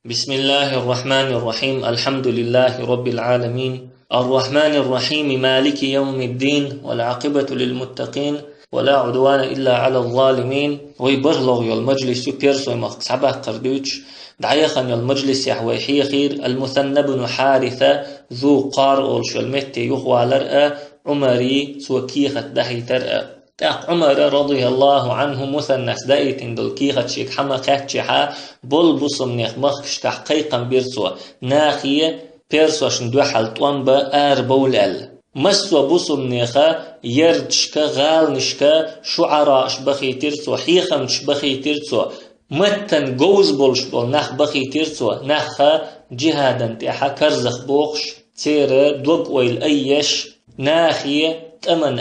بسم الله الرحمن الرحيم. الحمد لله رب العالمين، الرحمن الرحيم، مالك يوم الدين، والعاقبة للمتقين، ولا عدوان إلا على الظالمين. ويبرلغ المجلس بيرسو مقصبة قردوش دعيخن المجلس يحوي خير المثنى بن حارثة ذو قار أولش المتي يخوى لرأى عمري سوكيخة دحي ترأى عمر رضي الله عنه مثنس دايت دل كيخت شيك حما خاتشها بول بصم نيخ مخش تحقيقا بيرسوا ناخية بيرسوش ندو حلطوان با بولال مسوا بصم نيخا يردشكا غالنشكا شعراش بخي ترسو حيخمش بخي ترسو متن جوز بولش بول نخ بخي ترسو نخا جهادا تيحا كرزخ بوخش تير دوق ويل ايش ناخية تمن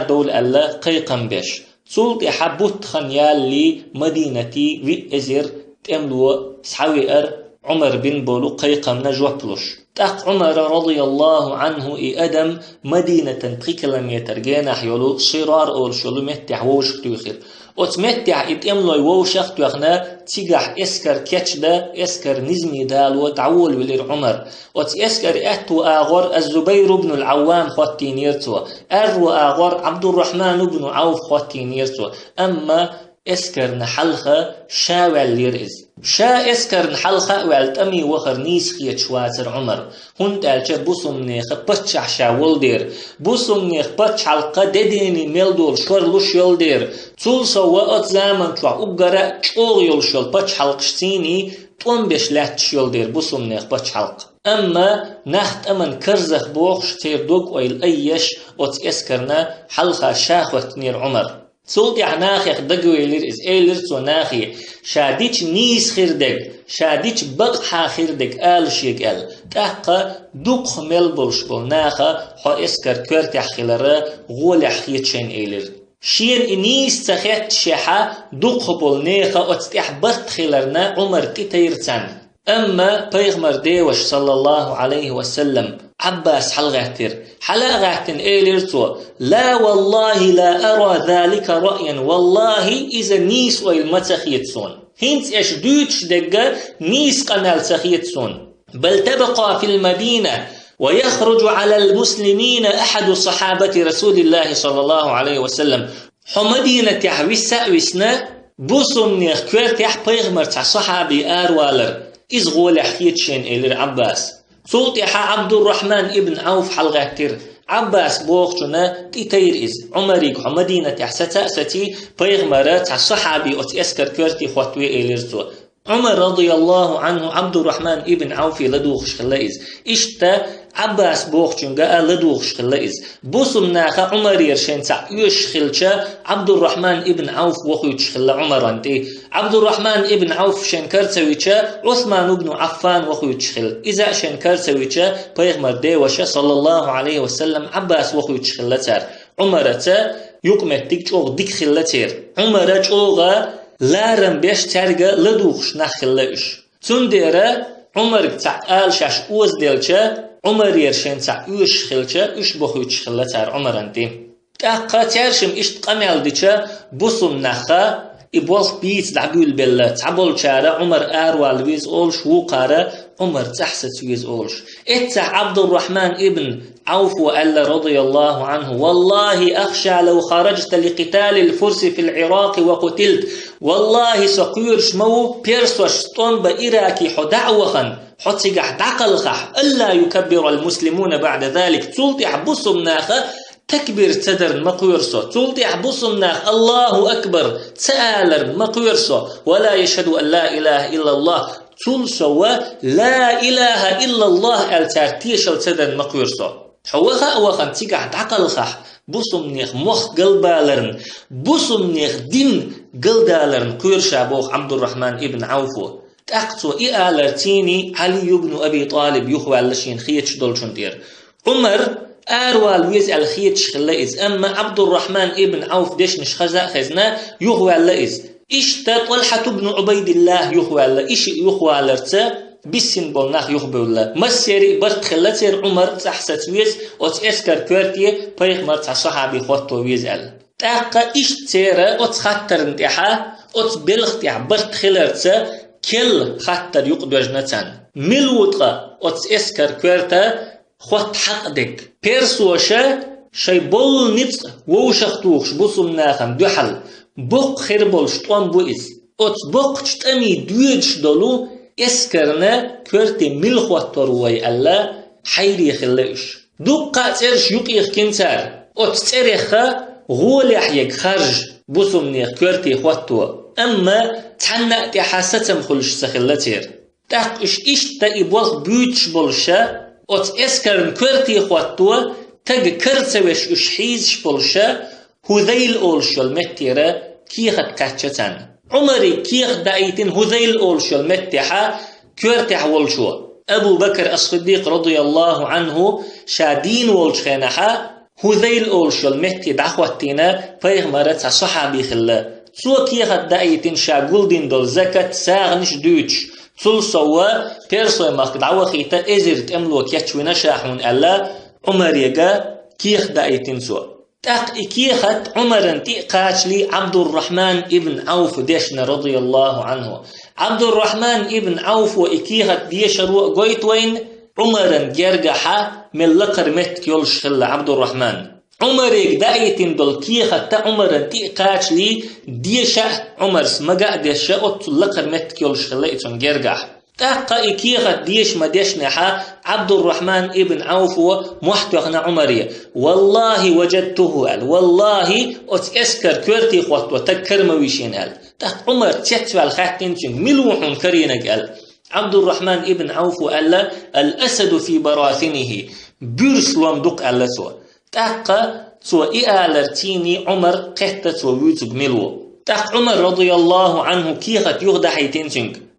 دول الله قيقم بيش سلط حبوت خنيال لي مدينتي في ازر تملو سحوي عمر بن بولو قيقم نجوبلوش تاق عمر رضي الله عنه ادم مدينة 3 كيلومتر جينا حيولو صرار اول شلو متح ووش تيخير وتمتع اتملو ووشخ تيخنا تيجح اسكر كاتش دا اسكر نزمي دالو تعول ولير عمر وت اسكر اتو اغور الزبير بن العوام خوتين يرتو ارو اغور عبد الرحمن بن عوف خوتين يرتو اما اسكر نحلخه شاول ليرز شا اسكر نحلخه والتمي وخر نيس خيت شواتر عمر هند الچ بوسم نيخ بچح شاول دير بوسم نيخ بچ حلقه دديني ميلدول شورلوش يول دير تول سو ات زمان توا اوغرا چوغ يول شول بچ حلقشتيني طون بش لاتش يول دير بوسم نيخ بچ حلق اما نخت امن كرزخ بوخش تير دوق ويل ايش ات اسكرنا حلقه شاخوت نير عمر سولتي عناخيخ دقوي ليرز ليرسو ناخي شاديش نيس خيردك شاديش بقحا خيردك شيك تحقا دوق خميل بولشبول ناخا حو اسكر كورتح خيلره غولح خيتشين لير شين نيس تخيت شيحا دوق بول نيخا اتستيح برت خيلرنا عمر تيرتان اما بيغمر ديوش صلى الله عليه وسلم عباس حلغاتر حلاغاتن ليرتو لا والله لا أرى ذلك رأيا والله إذا نيس والمتخيتسون هنت ايش دوتش دقا نيس قنال تخيتسون بل تبقى في المدينة ويخرج على المسلمين أحد صحابة رسول الله صلى الله عليه وسلم حمدينة يحويسا ويسنا بوسم نيخ كويرت يح بيغمر تع صحابي والر إذ غول حيتشين إلى عباس سلطح عبد الرحمن ابن عوف حلغاتر عباس بوخشنا تيتير إز عمريك مدينة حستا ستي بيغمرات الصحابي أتأسكر كرتي خواتوي إليرتو عمر رضي الله عنه عبد الرحمن ابن عوف لدوخش خلائز اشتا عباس بوخشنغا لدوخش خلائز بوسم ناخا عمر يرشين تاع يوش خلشا عبد الرحمن ابن عوف وخيوش خلا عمر انتي عبد الرحمن ابن عوف شنكر سويتشا عثمان بن عفان وخيوش خل اذا شنكر سويتشا بيغمر ديوشا صلى الله عليه وسلم عباس وخيوش خلاتار عمر تا يقمتك چوغ ديك خلاتير عمر چوغا لارم بيش ترغا لدوخش نخلاش تنديرا عمر تاع شاش اوز ديلچا عمر يرشين تاع يوش خلچا يوش بخوش خلاتار عمر انتي تاقا ترشم اشت قمال ديچا بوسم نخا إبوخ بيت دعبول بلا تعبول شارع عمر آروال ويز أولش وقارة عمر تحست ويز أولش اتح عبد الرحمن ابن عوف وألا رضي الله عنه والله أخشى لو خرجت لقتال الفرس في العراق وقتلت والله سقيرش مو بيرسوش طنب إراكي حدعوخا حتسيقح دعقلخح ألا يكبر المسلمون بعد ذلك تلطي حبسهم ناخا تكبير تدر مقيرسو تلطي حبسهم ناخ الله أكبر تآلر مقيرسو ولا يشهد أن لا إله إلا الله تلسو لا إله إلا الله التارتيش التدر مقيرسو حوغا أوغا تيقع دعقلخح بوسم نيخ مخ قلبالرن بوسم نيخ دين قلدالرن قيرشا بوخ عبد الرحمن ابن عوفو تأقتو إآلرتيني علي بن أبي طالب يخوى اللشين خيتش دولشن دير عمر آروال ويز الخيتش خلائز أما عبد الرحمن ابن عوف ديش نشخزا خزنا يخوى اللائز إشتا طلحة بن عبيد الله يخوى اللائز إش يخوى اللرتا بسن بولناخ يخبر الله مسيري برد خلاتير عمر تحسات ويز وت اسكر كورتي بيغمر تح صحابي خوتو ويز ال تاقا إش تيرا وت خطر انتحا وت بلغ تح برد خلرتا كل خطر يقدوجنتان ملوطة أتس إسكر كورتا خوات حقدك بيرسوشا شي بول نيت ووشختوخش بوسم ناخم دوحل بوق خير بولش طوان بوئز أتس بوق تشتامي دويدش دولو إسكرنا كورتي ملخوات تروي ألا حيري خليش دوقا ترش يقيخ كنتار أتس تريخا غول يحيق خرج بوسم نيخ كورتي خواتو أما تحنا تحاستم خلش سخلتير تاق إش تا إبوغ بيوتش بولشا أتس إسكرن كورتي خواتو تاق كرتوش إشحيزش بولشا هذيل أولشل متيرا كيخت كاتشتان عمري كيخ دايتين هذيل أولشل متيحا كورتح ولشو أبو بكر الصديق رضي الله عنه شادين ولشخينحا هذيل أولشل متي دعوتنا فيغمرت صحابي خلا سو كيخت دايتين شاقول دين دول زكاة ساغنش دوتش تل سوا بيرسوي ماك دعوة خيتا إزرت أملو كيتشوينا شاحون ألا عمريقا كيخ دايتين سوا تاق إكيخت عمرن تيقاتلي عبد الرحمن ابن عوف ديشنا رضي الله عنه عبد الرحمن ابن عوف وإكيخت ديشرو قويتوين عمرن جرجحا من لقر مت يولش خلا عبد الرحمن عمريك دايتين دول كيخت تا عمرن تيقاتلي ديشا عمر سمقا ديشا أتل لقر مت يولش خلا إتون جرجح تاقا إكيغت ديش ما ديش نحا عبد الرحمن ابن عوف محتوغنا عمرية والله وجدته قال والله أتأسكر كورتي خوات وتكر مويشين قال تاق عمر تيتوى الخاتين ملوحون كرينك قال عبد الرحمن ابن عوف قال الأسد في براثنه بيرسلوم دق قال سوى تاقا سوى إعالرتيني عمر قهتة سوى ويتوغ ملو تاق عمر رضي الله عنه كيغت يغدى حيتين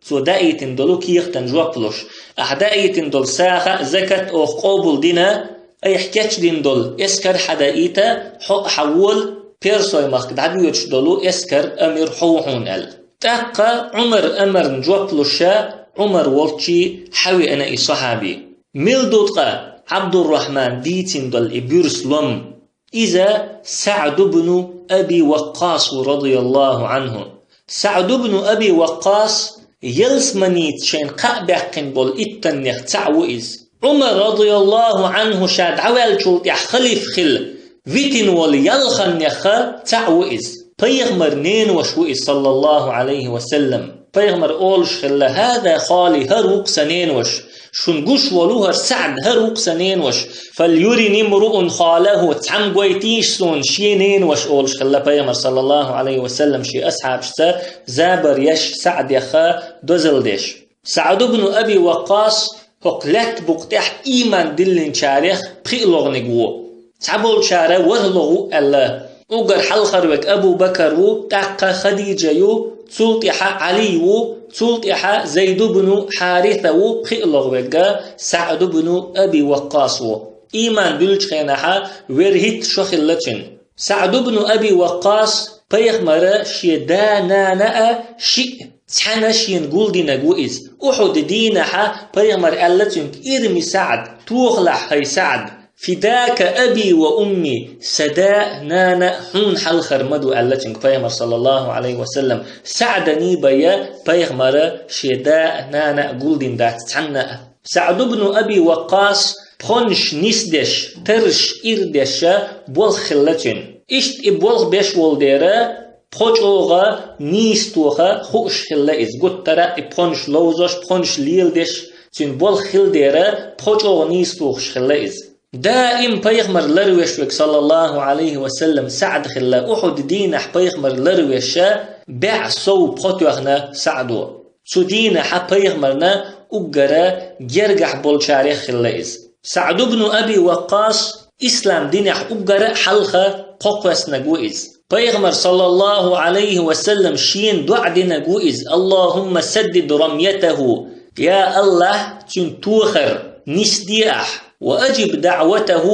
سو دايتن دولو كيختن جوابلوش أحدايتن دول ساخة زكاة أو قابل دينا أي حكيتش دين دول إسكر حدايتا حول بيرسوي مخد عدويتش دولو إسكر أمير حوحون أل تاقا عمر أمر نجوابلوشا عمر والتشي حوي أنا صحابي ملدوتقا عبد الرحمن ديتن دول إبيرسلم إذا سعد بن أبي وقاص رضي الله عنه سعد بن أبي وقاص يلسمنيت شين قابقن بول إتنيخ تعوئز عمر رضي الله عنه شاد عوال شلط يحخلف خل فيتن واليلخن يخا تعوئز بيغمر نين وشوئز صلى الله عليه وسلم بيغمر أولش خلا هذا خالي هروق سنين وش شنقش ولوهر سعد هروق سنين وش فليري نمرؤ خاله تعم قويتيش سون شينين وش أولش خلا بيغمر صلى الله عليه وسلم شي أصحاب شتا زابر يش سعد يخا دوزل ديش سعد بن أبي وقاص هقلت بقتح إيمان دلن شارخ بخيلوغ نقوو تعبول شاره وهلوغو ألا أقر حلخروك أبو بكر و تاقا خديجة يو تلطح علي و تلطح زيد بن حارثة و بخيلوغ وقا سعد بن أبي وقاص و إيمان دلش خيناها ورهت شخلتشن سعد بن أبي وقاص بيغمر شيدانا شيء تحنا شين قول دينا قوئز أحد دينها بيغمر ألتنك إرمي سعد توغلح هاي سعد فداك أبي وأمي سداء نانا حون حلخر مدو ألتنك بيغمر صلى الله عليه وسلم سعدني بيا بيغمر شيداء نانا قول دين دات تحنا سعد بن أبي وقاص بخونش نسدش ترش إردش بول خلتن إشت إبول بيش والديرا بخوش أوغا نيستوغا خوش خلا إز قد ترى بخونش لوزش بخونش ليلدش تين بول خل ديرا بخوش أوغا نيستوغش خلا إز دائم بيغمر لرويشوك صلى الله عليه وسلم سعد خلا أحد دينح بيغمر لرويشا بع سو بخوتوغنا سعدو سو دينح بيغمرنا أقرا جرجح بول شاريخ خلا إز سعد بن أبي وقاص إسلام دينح أقرا حلخة قوقس نقوئز بيغمر صلى الله عليه وسلم شين دعدنا قوئز اللهم سدد رميته يا الله تنتوخر نسديح وأجب دعوته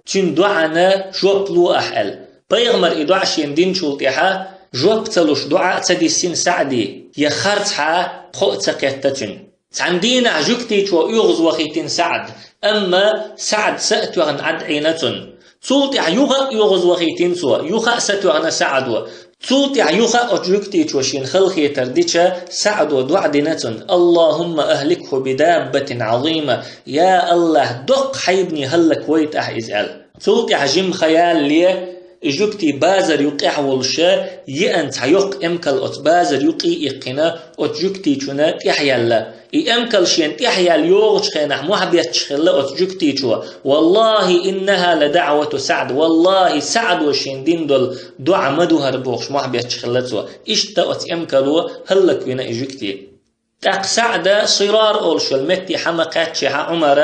تندعنا جوبلو أحل بيغمر إدعا شين دين شلطيحا جوبتلوش دعاء تدسين سعدي يخرتها قوتكتتن تعندين عجوكتي شو يغز وخيتين سعد أما سعد سأتوغن عد عينتن سلطح يغز وخيتين سوا يخأ ستوغن سعد صوت يوخا أجركتي توشين خلقي ترديتشا سعد ودعدنة اللهم أهلكه بدابة عظيمة يا الله دق حيبني هلك ويت إزال صوت جم خيال لي إجوكتي بازر يقع والشا يأنت حيوق إمكال أت بازر يقي إقنا أتجوكتي تشونا تحيالا إمكال شين تحيال يوغش خينا محبيت تشخلا أتجوكتي تشوا والله إنها لدعوة سعد والله سعد وشين دين دول دعا مدو هربوغش محبيت تشخلا تشوا إشتا أت إمكالو هلك وينا إجوكتي تاق سعد صرار أولش المتي حمقات شها عمر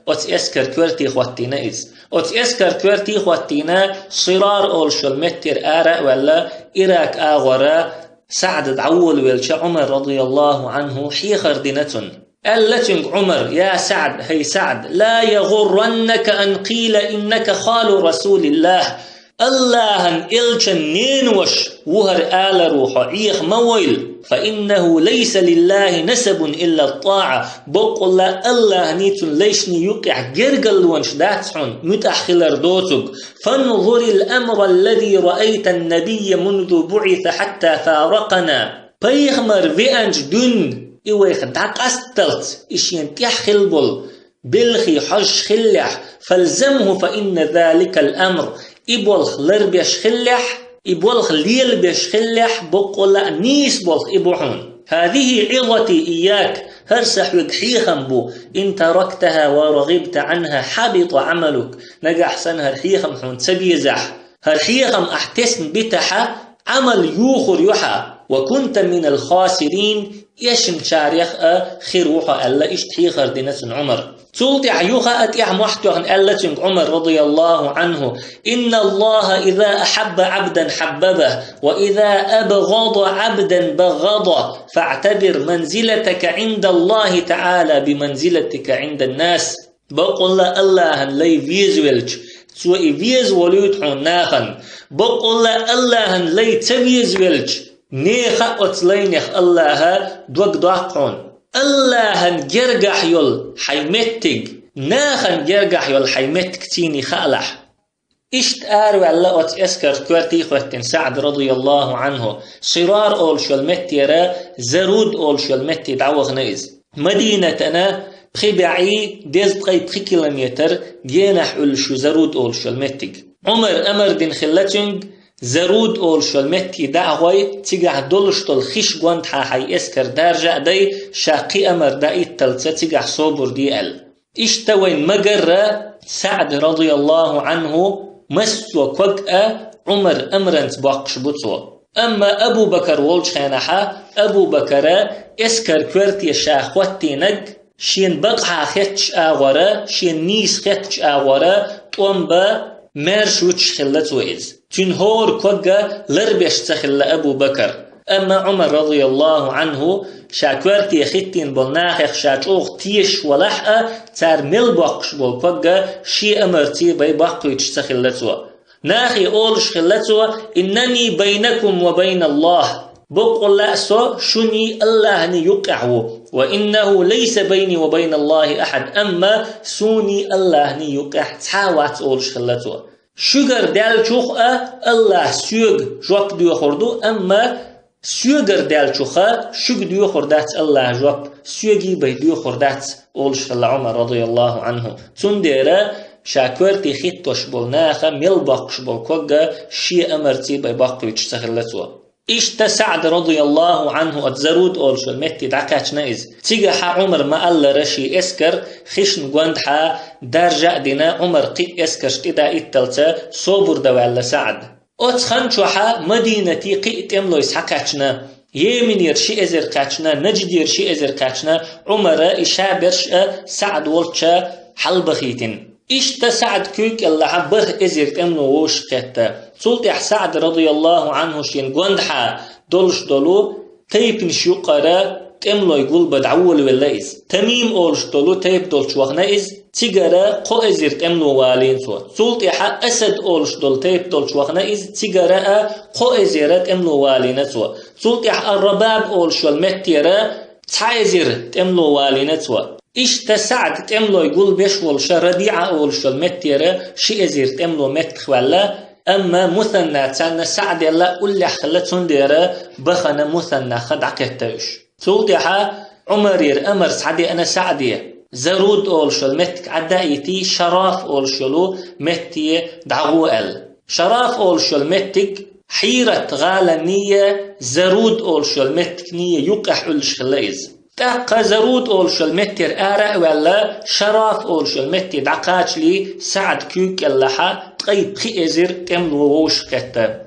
أت إسكر كورتي خواتينا إز أت إسكر كورتي خواتينا صرار أولش المتر آراء ولا إراك آغورا سعد دعول ويلش عمر رضي الله عنه حيخر دينة ألتنك عمر يا سعد هي سعد لا يغرنك أن قيل إنك خال رسول الله اللهن إلشن نينوش وهر آل روح عيخ مويل فإنه ليس لله نسب إلا الطاعة بقول الله نيتون ليشني يقع جرقل وانشداتحون متأخلر دوتك فانظر الأمر الذي رأيت النبي منذ بعث حتى فارقنا بيغمر بأنج دون إويخ داق أستلت إشين تيحخل بل بلخي حج خلح فالزمه فإن ذلك الأمر إبولخ لربيش خلح إبولخ ليل بيش خلح بقول نيس بولخ إبوحون هذه عظتي إياك هرسح يدحيخم بو إن تركتها ورغبت عنها حبط عملك نجح سن هرحيخم حون تبيزح هرحيخم أحتسن بتحا عمل يوخر يحا وكنت من الخاسرين يشن شاريخ خيروحا ألا إشتحيخر دينة عمر تولتي عيوخا أتيح محتوغن ألتنك عمر رضي الله عنه إن الله إذا أحب عبدا حببه وإذا أبغض عبدا بغضه فاعتبر منزلتك عند الله تعالى بمنزلتك عند الناس بقول الله لي فيزويلج سوى فيزوليوت حون ناخن بقول الله لي تفيزويلج نيخا أتلينيخ الله دوك دوكون الله جرجح يل حيمتك ناخن جرجح يل حيمتك تيني خالح إشت آرو الله أت إسكر كورتي خوتن سعد رضي الله عنه صرار أول شو المتيرا زرود أول شو المتي دعوغ نيز مدينة أنا بخبعي ديز بخي 3 كيلومتر جينح أول شو زرود أول شو المتك عمر أمر دين خلتنج زرود أول شو المتي دعوي تيجح دولشتل خيش قوانت حي إسكر دارجة دي شاقي أمر دايت تلتة تيجح صوبر دي أل إشتوين مقرة سعد رضي الله عنه مسو كوكأ عمر أمرنت باقش بطو أما أبو بكر والش خانحا أبو بكر إسكر كورتي شاخوتي نج شين بقحا خيتش آغورا شين نيس خيتش آغورا طومبا مارش وچ خلتو إز تنهور كوكا لربش تخل أبو بكر أما عمر رضي الله عنه شاكورتي خيتين بالناخخ شاكوغ تيش ولحقا تار مل باقش بول كوكا شي أمرتي بي باقويتش تخلتو ناخي أولش خلتو إنني بينكم وبين الله بقول لأسو شني الله يقعو وإنه ليس بيني وبين الله أحد أما سوني الله يقع تحاوات أولش خلتو شجر دال شوخة الله سيوغ جواب ديو خردو أما سيوغر دال شوخة شوغ ديو خردات الله جواب سيوغي بي ديو خردات أولش خلا عمر رضي الله عنه تنديرا شاكورتي خيطوش بولناخا ميل باقش بولكوغا شي أمرتي بي باقويتش تخلتو إشت سعد رضي الله عنه أتزرود أولش المتي دعكاتش نائز تيجا عمر ما ألا رشي إسكر خشن قوندحا درجة دينا عمر قي إسكر شتدا إتلتا صوبر دوال سعد أتخنشوحا مدينتي قي إتملو إسحاكاتشنا يمين يرشي إزر كاتشنا نجد يرشي إزر كاتشنا عمر إشابرش سعد والتشا حلبخيتين إشت سعد كوك اللي عبه إزر تمنو ووش قيتا سلطي سعد رضي الله عنه شين قوندحا دولش دولو تيب نشيقرا تملو يقول بدعول والليز تميم أولش دولو تيب دولش وغنائز تيجارا قو إزر تمنو والين سوا سلطي أسد أولش دول تيب دولش وغنائز تيجارا قو إزر تمنو والين سوا سلطي الرباب أولش والمتيرا تايزر تملو والين سوا إشت سعد تملو يقول بيش والش رديعة أولش والمتيرا شي إزر تملو متخ ولا أما مثنى تسنى سعد يلا قل خلت سنديرة بخنا مثنى خدع كتاش تولتها عمر أمر سعدي أنا سعدي زرود أولشل متك عدايتي شراف أولشلو متي دعوال شراف أولشل متك حيرة غالة نية زرود أولشل متك نية يقح أولشليز تاقا زرود أولشل متر آراء ولا شراف أولشل متر دعقاش لي سعد كيوك اللحا تغيب خيزر تملو ووش كتا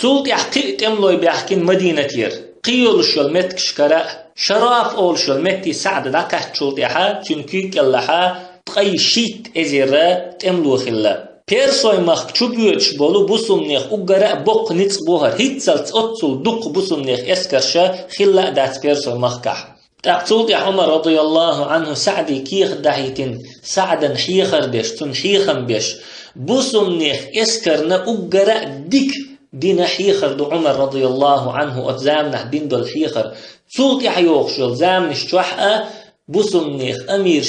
تولت يحقي تملو بيحكين مدينة ير قيولشل متك شكرا شراف أولشل متر سعد دعقاش تولت يحا تنكيوك اللحا تغيب شيت إزر تملو خلا Persoy maq çubüç bolu busumneh uggara bok nits bohar hitsalt otsul duq busumneh eskarşa khilla dat persoy maqkah تقول يا عمر رضي الله عنه سعدي كيخ دهيتن سعدا حيخر بيش تن حيخم بيش بوسمنيخ اسكرنا اقرأ ديك دين حيخر دو عمر رضي الله عنه اتزامنح دين دو الحيخر تقول يا حيوخشل زامنش توحقا بوسمنيخ امير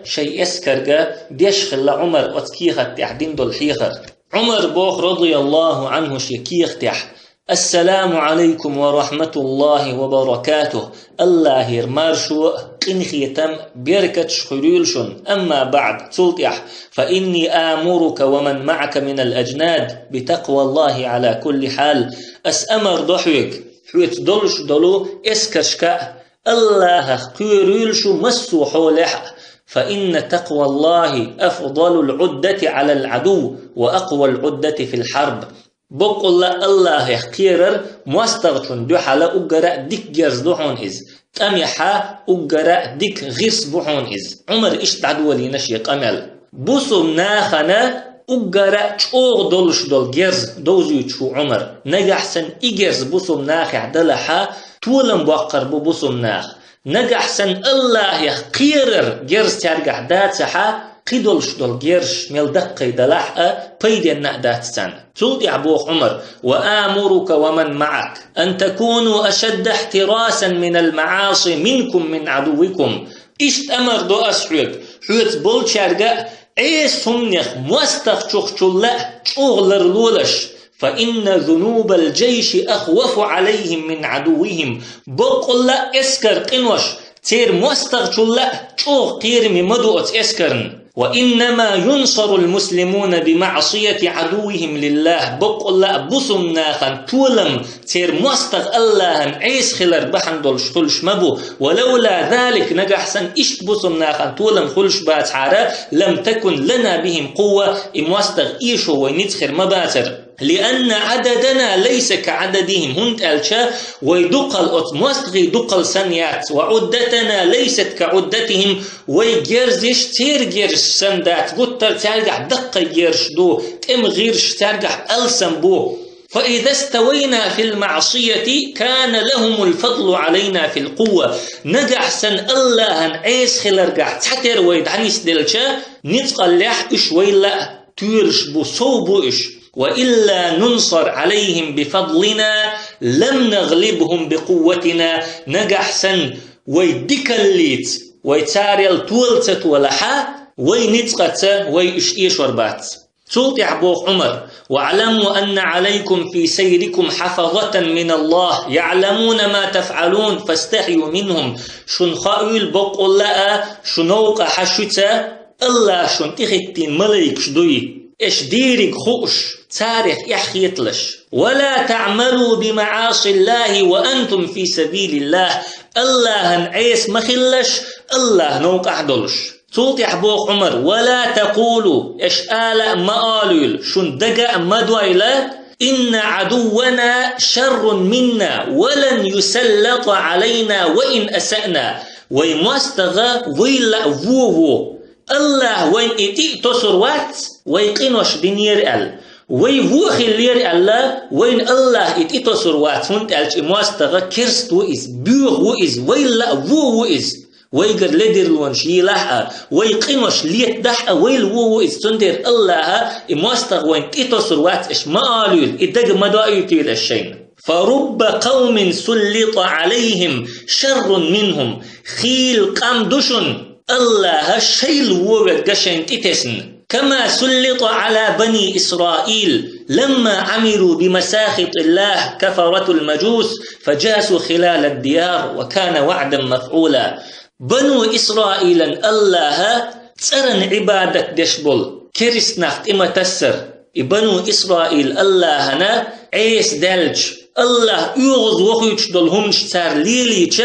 شي اسكرقا بيش خلا عمر اتكيخت تح دين دو الحيخر عمر بوخ رضي الله عنه شي كيخ تح السلام عليكم ورحمة الله وبركاته الله يرمارشو قنخيتم بيركة شخريلشن أما بعد تلتح فإني آمرك ومن معك من الأجناد بتقوى الله على كل حال أسأمر ضحيك حويت دلش دلو اسكشكا الله قيريلشو مسو حولح فإن تقوى الله أفضل العدة على العدو وأقوى العدة في الحرب بقول الله يحكيرر مستغشن دو حالا اقراء ديك جرز دوحون إز تاميحا اقراء ديك غيرس بوحون إز عمر إشت عدولي نشي قمل بوسو ناخنا اقراء چوغ دولش دول جرز دوزيو چو عمر نجحسن إجرز بوسو ناخ عدلحا تولن بوقر بوسو ناخ نجحسن الله يحكيرر جرز تارجح داتسحا قيدولش دول جيرش ميل دقي دلحقة بيدين نقدات سنة تولد يعبوخ عمر وآمرك ومن معك أن تكونوا أشد احتراسا من المعاصي منكم من عدوكم إشت أمر دو أسحوك حوت بول شارقة إيس همنيخ موستخ چوخچولا چوغلر لولش فإن ذنوب الجيش أخوف عليهم من عدوهم بقول لا اسكر قنوش تير موستخ چولا چوغ قيرمي مدوءت اسكرن وإنما ينصر المسلمون بمعصية عدوهم لله بقول لا بسم ناخن تولم تير مستغ الله عيس خلر بحن دولش خلش مبو ولولا ذلك نجحسن إشت بسم ناخن تولم خلش بات حارة لم تكن لنا بهم قوة مستغ إيشو وينتخر مباتر لأن عددنا ليس كعددهم هنت ألشا ويدقل مستغي دقل سنيات وعدتنا ليست كعدتهم ويجرزش تير جرش سندات قطر تارجح دقة جرش دو تم غيرش تارجح ألسن بو فإذا استوينا في المعصية كان لهم الفضل علينا في القوة نجح سن الله عيس خلرجح تحتر ويدعنيس دلشا نتقل لح إش ويلا تيرش بو صوبو إش وإلا ننصر عليهم بفضلنا لم نغلبهم بقوتنا نجح سن ويدكليت ويتاريل تولتت ولحا وينتقت ويش إيشوربات سلط يحبوخ عمر واعلموا أن عليكم في سيركم حفظة من الله يعلمون ما تفعلون فاستحيوا منهم شن خاويل بقول لأ شنوق حشوتا الله شن تختين مليك شدوي إش ديرك خوش تاريخ يحيطلش ولا تعملوا بمعاصي الله وأنتم في سبيل الله الله عيس مخلش الله نوقع دلش صوت يحبوخ عمر ولا تقولوا إش آلاء مآلول شن دقاء مدويلة إن عدونا شر منا ولن يسلط علينا وإن أسأنا ويمستغى ويلا ووو الله وين إتي تصروات ويقينوش دينير ال ويوخي اللير الله وين الله إتي تصروات فنت ألش مواستغى كرست وإز بيوخ وإز ويلا وو وإز ويقر لدر لونش يلاحا ويقينوش ليت دحا ويل وو إز تندر الله مواستغى وين إتي تصروات إش مآلول إدق مدائي تيل الشين فرب قوم سلط عليهم شر منهم خيل قام دشن الله شيل ووغ قشن تتسن كما سلط على بني إسرائيل لما عملوا بمساخط الله كفرة المجوس فجاسوا خلال الديار وكان وعدا مفعولا. بنو إسرائيل الله تسرن عبادة دشبل كريس نخت إما تسر بنو إسرائيل الله هنا عيس دلج الله يغز وخيش دلهم شتار ليليش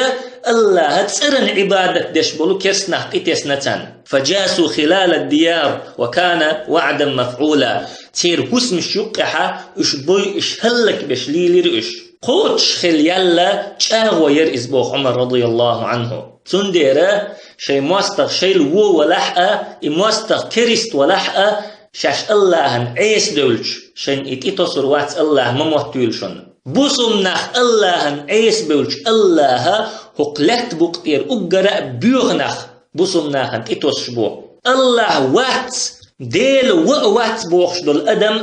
الله تسرن عبادة دشبل كريس نخت إتسنتان فجاسوا خلال الديار وكان وعدا مفعولا. تير حسم الشقحة إش بوي إش هلك بش ليلي إش قوتش خل يلا تشاغو يرئيس بوخ عمر رضي الله عنه تنديره شي مواستغ شي الوو ولحقه مواستغ كريست ولحقه شاش الله عيس دولش شين إتصر وات الله مموتولشن بوسم نخ الله عيس بولش الله هقلت بقتير أقرأ بيغنخ بوسم نخ إتوس بو الله وات ديل وات بوخش دول أدم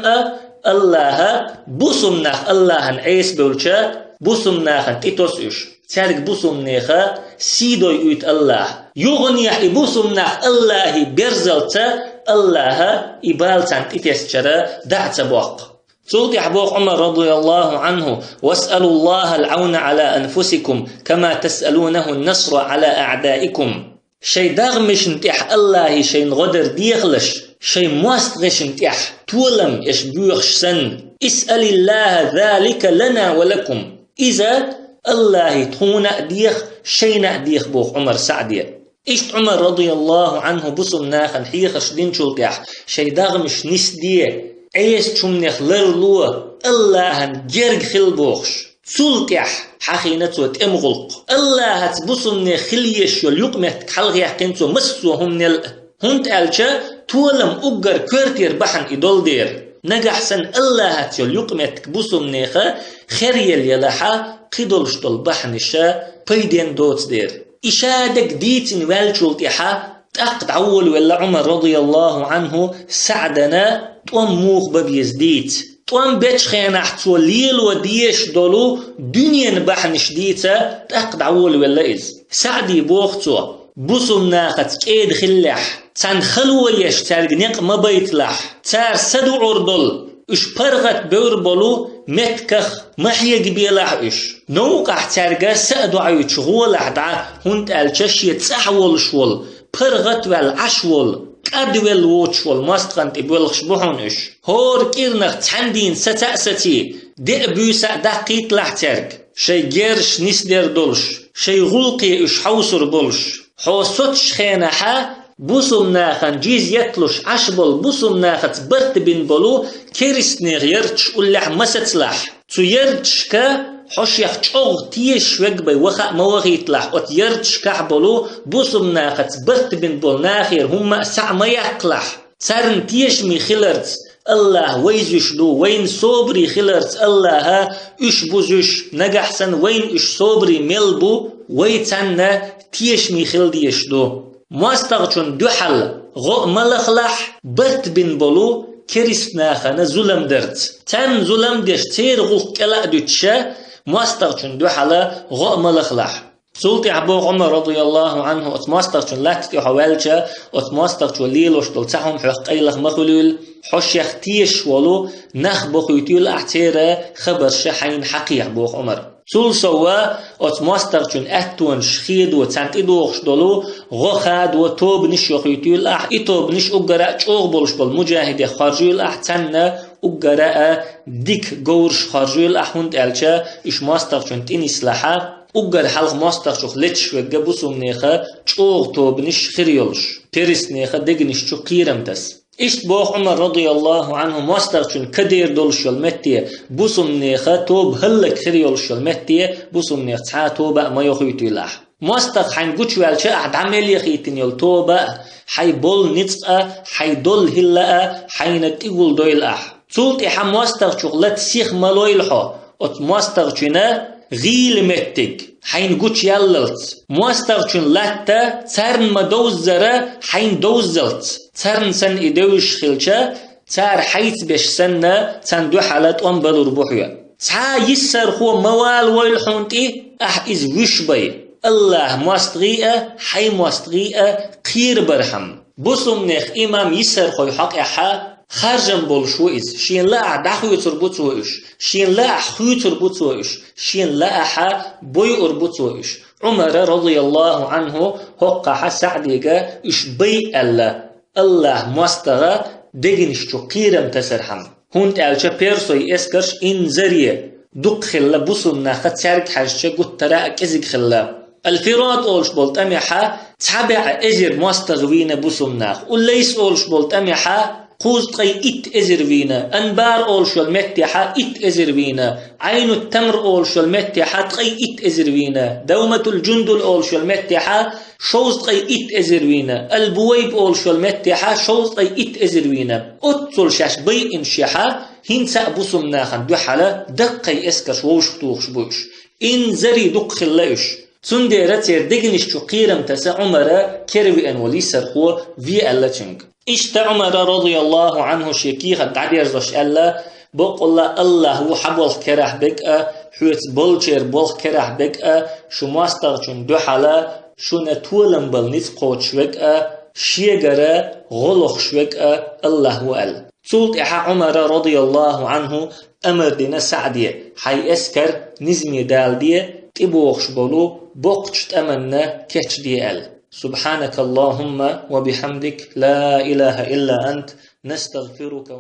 الله بوسم نخ الله عيس بولش بوسم نخ إتوس إش تارك بوسم نخ سيدو يوت الله يغني بوسم نخ الله برزلت الله إبالتان إتسجر دعت بوق سلطي حبوق عمر رضي الله عنه واسألوا الله العون على أنفسكم كما تسألونه النصر على أعدائكم. شي دغمش انتح الله شي غدر ديغلش شي مواستغش انتح تولم إش بيوخش سن اسأل الله ذلك لنا ولكم إذا الله تخونا ديخ شينا ديخ بوخ عمر سعدية إشت عمر رضي الله عنه بصم ناخن حيخش دين شلتح شي دغمش نسديه عيس شمنخ لرلوه الله جرق خلبوخش سلتح حخينتو تمغلق الله تبصم خليش يلقمت حلغي حقنتو مسو هم هنت ألشا تولم أقر كورتير بحن إدول دير نجح سن الله تيلقمت بصم نيخا خريل يلحا قدلش دول بحنشا بيدين دوت دير إشادك ديتن والشلتحا تأقد عول ولا عمر رضي الله عنه سعدنا توموخ ببيزديت توم بيتش خيناحتو ليل وديش دولو دنيا بحنش ديتا تأقد عول ولا إز سعدي بوختو بوسم ناخت كيد خلح تان خلوة يشترق نق مبيتلح تار سدو عردل إش برغت بور بولو متكخ محيق بيلح إش نوقع تارقا سأدو عيوش غولح دعا هنت الچش يتسحول شول برغت والعشول كادوال ووشول ماستغنت بولخش بحون إش هور كيرنخ تحندين ستأستي دئبوسا دقيت لح تارق شي جيرش نسدر دولش شي غلقي إش حوصر بولش حوصتش خينحا بوسم ناخن جيز يتلوش عشبل بوسم ناخت برت بن بلو كيرستنيغ يرتش أولح مستلح تو يرتش كا حوش يخشوغ تيش وقبي وخا مواغيت لح وت يرتش كحبلو بوسم ناخت برت بن بل ناخير هم سعما يقلح سارن تيش مي خلرت الله ويزش دو وين صبري خلرت الله إش بوزش نجحسن وين إش صبري ملبو ويتنا تيش مي خلديش دو ماستغشون دوحل غو ملخلح برت بن بلو كريسناخنا زلم درت تن زلم ديش تير غلق كلا دوتشا ماستغشون دوحل غو ملخلح سلطي عبوغ عمر رضي الله عنه اتماستغشون لا تتحوالجا اتماستغشون ليلوش دلتهم حق ايلخ مخلول حش يختيش ولو نخ بخيتيول اعتيرا خبر شحين حقي عبوغ عمر سول سوا اتماستغشون اتون شخيد وتنت ادوغش دولو غخاد وتوب نش يخيتيول اح اتوب نش اقراء چوغ بولش بول مجاهد خارجيول اح تنه اقراء ديك غورش خارجيول احوند الچا اش ماستغشون تين اصلاحا أقر حلق ماستغشوخ لتش وقبوسم نيخا چوغ توبنش خريولش ترس نيخا دقنش چو قيرمتس إشت بوخ عمر رضي الله عنه ماستغشون كدير دولش المتية بوسم نيخا توب هلك خريولش المتية بوسم نيخ تحا توبا ما يخيطو لح ماستغ حين قوش والشا أحد عمل يخيطن يول توبا حي بول نتسقى حي دول هلا حين تقول دويل أح سولتي حا ماستغشوخ لتسيخ مالويلحو ات ماستغشونا غيل متك حين قوش ياللت مواستغشون لاتا تارن ما دوزره حين دوزلت تارن سن إدوش خلشا تار حيث بش سنة تان دو حالات بلور بوحيا تا يسر خو موال ويلحونتي إز وش بي الله مواستغيئة حي مواستغيئة قير برحم بوسم نخ إمام يسر خوي حق إحا خرجم بول شو إز شين لا دخوي تربط وإش شين لا خوي تربط وإش شين لا أحا بوي أربط وإش عمر رضي الله عنه هقا سعديقا إش بي الله مستغى دقنش جو قيرم تسرحم هونت ألشا بيرسوي إسكرش إن زريه دق خلا بوسم ناخد تارك حاجة قد تراك إزيق خلا الفراد أولش بولت أميحا تحبع إزر مستغوين بوسم ناخ وليس أولش بولت أميحا قوز تغي إت إزر فينا أنبار أولش والمتحا إت إزر فينا عين التمر أولش والمتحا تغي إت إزر فينا دومة الجندل أولش والمتحا شوز تغي إت إزر فينا البويب أولش والمتحا شوز تغي إت إزر فينا أتصل شاش بي إنشيحا هين سأبوسم ناخن دو حالا دقي إسكش ووش توخش بوش إن زري دق خلاش تندي رتير دقنش جو قيرم تسا عمر كيروي أن ولي سرخو في ألا تنج إشتا عمر رضي الله عنه شيكيخ دعدير زوش ألا بقول الله هو حبول كرح بك حوت بولشير بول كرح بك شو ماستغشن دو حالا شو نتولن بلنيت قوتش بك شيغرا غلوخ شوك الله هو أل تولت إحا عمر رضي الله عنه أمر دينا سعدية حي أسكر نزمي دال دي تبوخش بولو بوقشت أمنا كتش دي أل سبحانك اللهم وبحمدك لا إله إلا أنت نستغفرك